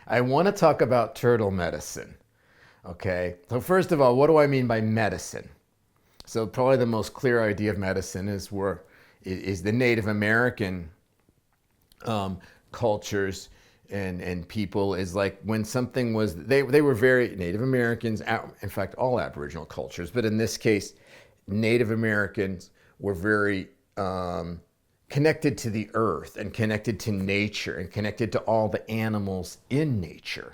I want to talk about turtle medicine. Okay. So first of all, what do I mean by medicine? So probably the most clear idea of medicine is the Native American cultures and people is like when something was they were very Native Americans, in fact all Aboriginal cultures, but in this case Native Americans were very connected to the earth and connected to nature and connected to all the animals in nature.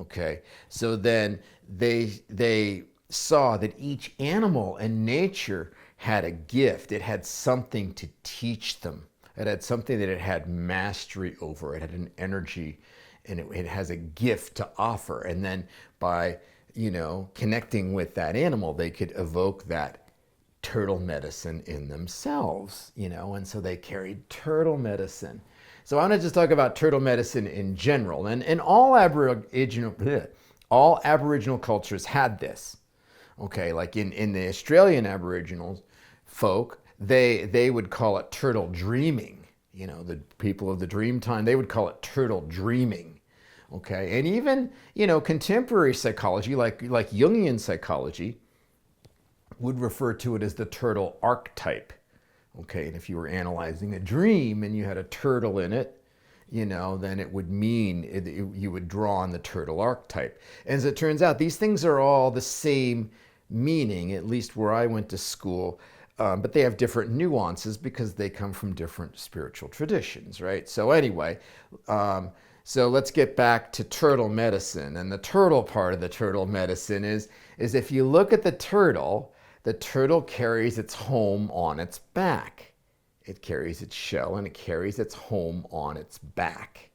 Okay, so then they saw that each animal in nature had a gift. It had something to teach them. It had something that it had mastery over. It had an energy, and it has a gift to offer. And then by connecting with that animal, they could evoke that turtle medicine in themselves. And so they carried turtle medicine. So I want to just talk about turtle medicine in general. And all Aboriginal cultures had this. Okay, like in the Australian Aboriginal folk, they would call it turtle dreaming. The people of the Dreamtime, they would call it turtle dreaming. Okay, and even contemporary psychology, like Jungian psychology, would refer to it as the turtle archetype. Okay, and if you were analyzing a dream and you had a turtle in it, then it would mean you would draw on the turtle archetype. And as it turns out, these things are all the same meaning, at least where I went to school, but they have different nuances because they come from different spiritual traditions, right? So anyway, so let's get back to turtle medicine. And the turtle part of the turtle medicine is if you look at the turtle carries its home on its back. It carries its shell and it carries its home on its back.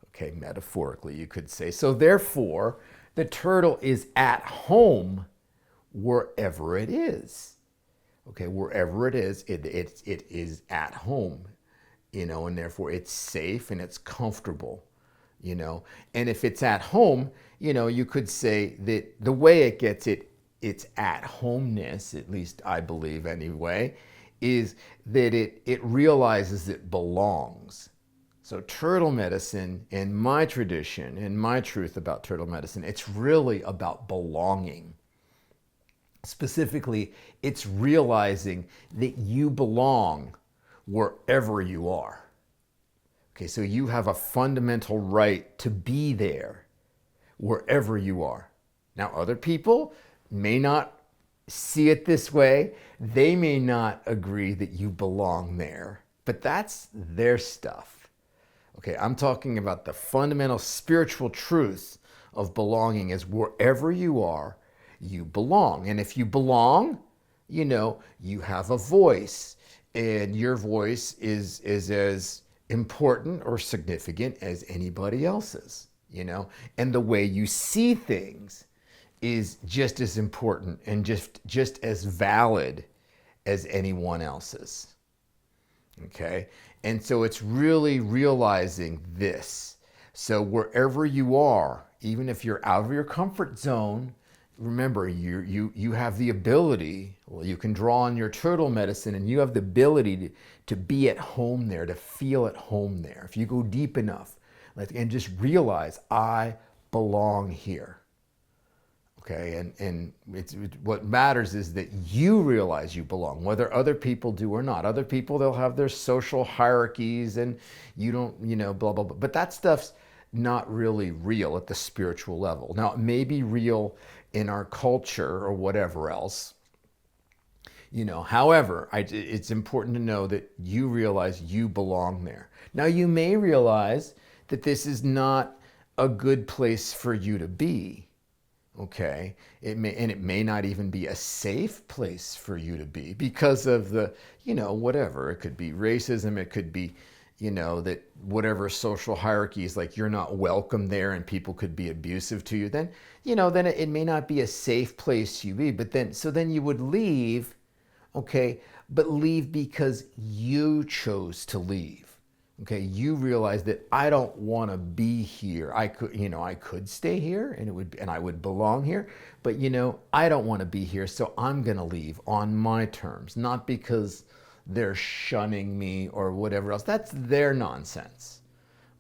Okay, metaphorically, you could say. So therefore, the turtle is at home wherever it is. Okay, wherever it is, it is at home, and therefore it's safe and it's comfortable, And if it's at home, you could say that the way it gets its at homeness, at least I believe anyway, is that it realizes it belongs. So turtle medicine, in my tradition, in my truth about turtle medicine, it's really about belonging. Specifically, it's realizing that you belong wherever you are. Okay, so you have a fundamental right to be there wherever you are. Now, other people may not see it this way. They may not agree that you belong there, but that's their stuff. Okay, I'm talking about the fundamental spiritual truth of belonging is wherever you are, you belong. And if you belong, you have a voice, and your voice is as important or significant as anybody else's, and the way you see things is just as important and just as valid as anyone else's. Okay? And so it's really realizing this. So wherever you are, even if you're out of your comfort zone, remember you have the ability, well, you can draw on your turtle medicine and you have the ability to be at home there, to feel at home there. If you go deep enough and just realize, I belong here. Okay, and what matters is that you realize you belong, whether other people do or not. Other people, they'll have their social hierarchies and you don't, blah, blah, blah. But that stuff's not really real at the spiritual level. Now, it may be real in our culture or whatever else. However, it's important to know that you realize you belong there. Now, you may realize that this is not a good place for you to be. Okay, it may not even be a safe place for you to be because of the, whatever. It could be racism. It could be, that whatever social hierarchies, like you're not welcome there and people could be abusive to you. Then, then it may not be a safe place you be. But then you would leave, okay, but leave because you chose to leave. Okay, you realize that I don't want to be here. I could stay here and I would belong here, but I don't want to be here, so I'm going to leave on my terms, not because they're shunning me or whatever else. That's their nonsense.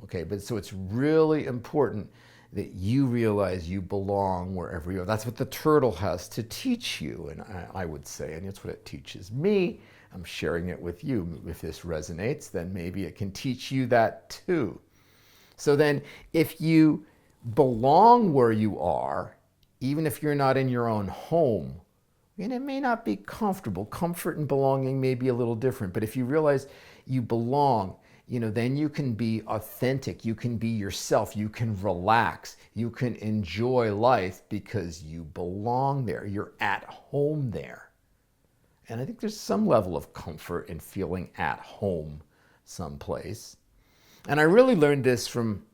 Okay, but so it's really important that you realize you belong wherever you are. That's what the turtle has to teach you, and I would say, and it's what it teaches me. I'm sharing it with you. If this resonates, then maybe it can teach you that too. So then, if you belong where you are, even if you're not in your own home, and it may not be comfortable. Comfort and belonging may be a little different, but if you realize you belong, then you can be authentic. You can be yourself. You can relax. You can enjoy life because you belong there. You're at home there. And I think there's some level of comfort in feeling at home someplace. And I really learned this from,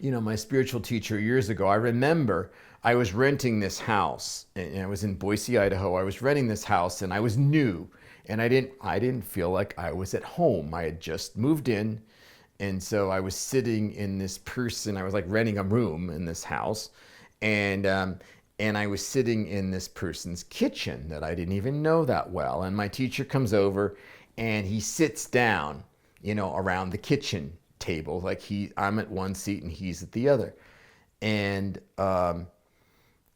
my spiritual teacher years ago. I remember I was renting this house, and I was in Boise, Idaho. I was renting this house, and I was new, and I didn't feel like I was at home. I had just moved in, and so I was sitting in this person. I was like renting a room in this house, and I was sitting in this person's kitchen that I didn't even know that well. And my teacher comes over, and he sits down, around the kitchen table, like I'm at one seat and he's at the other, and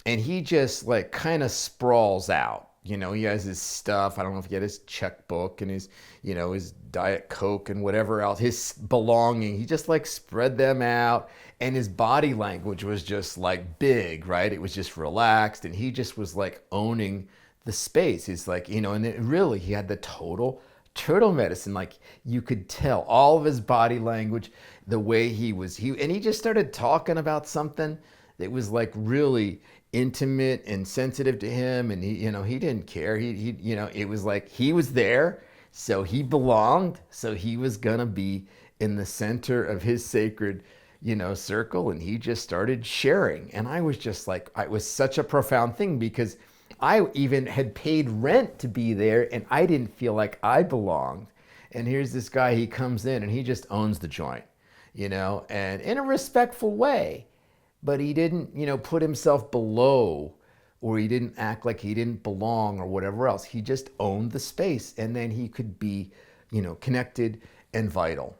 he just like kind of sprawls out. He has his stuff. I don't know if he had his checkbook and his Diet Coke and whatever else, his belonging. He just like spread them out, and his body language was just like big, right? It was just relaxed, and he just was like owning the space. He's like, and really he had the total turtle medicine. Like you could tell all of his body language, the way and he just started talking about something that was like really intimate and sensitive to him, and he didn't care. It was like he was there, so he belonged, so he was gonna be in the center of his sacred circle, and he just started sharing. And I was just like, it was such a profound thing, because I even had paid rent to be there, and I didn't feel like I belonged. And here's this guy, he comes in and he just owns the joint, and in a respectful way. But he didn't, put himself below, or he didn't act like he didn't belong or whatever else. He just owned the space, and then he could be, connected and vital.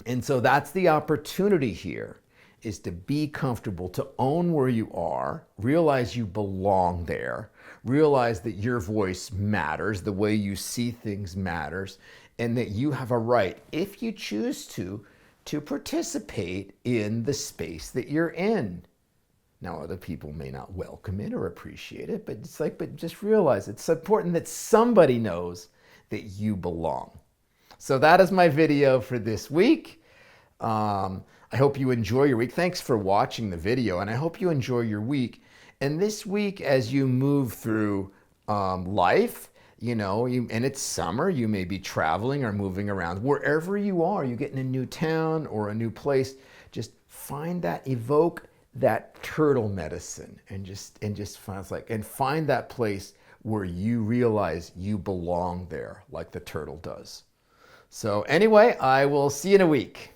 And so that's the opportunity here, is to be comfortable, to own where you are, realize you belong there, realize that your voice matters, the way you see things matters, and that you have a right, if you choose to participate in the space that you're in. Now, other people may not welcome it or appreciate it, but but just realize it's important that somebody knows that you belong. So that is my video for this week. I hope you enjoy your week. Thanks for watching the video, and I hope you enjoy your week. And this week, as you move through life, and it's summer, you may be traveling or moving around. Wherever you are, you get in a new town or a new place, just find evoke that turtle medicine, and find that place where you realize you belong there, like the turtle does. So anyway, I will see you in a week.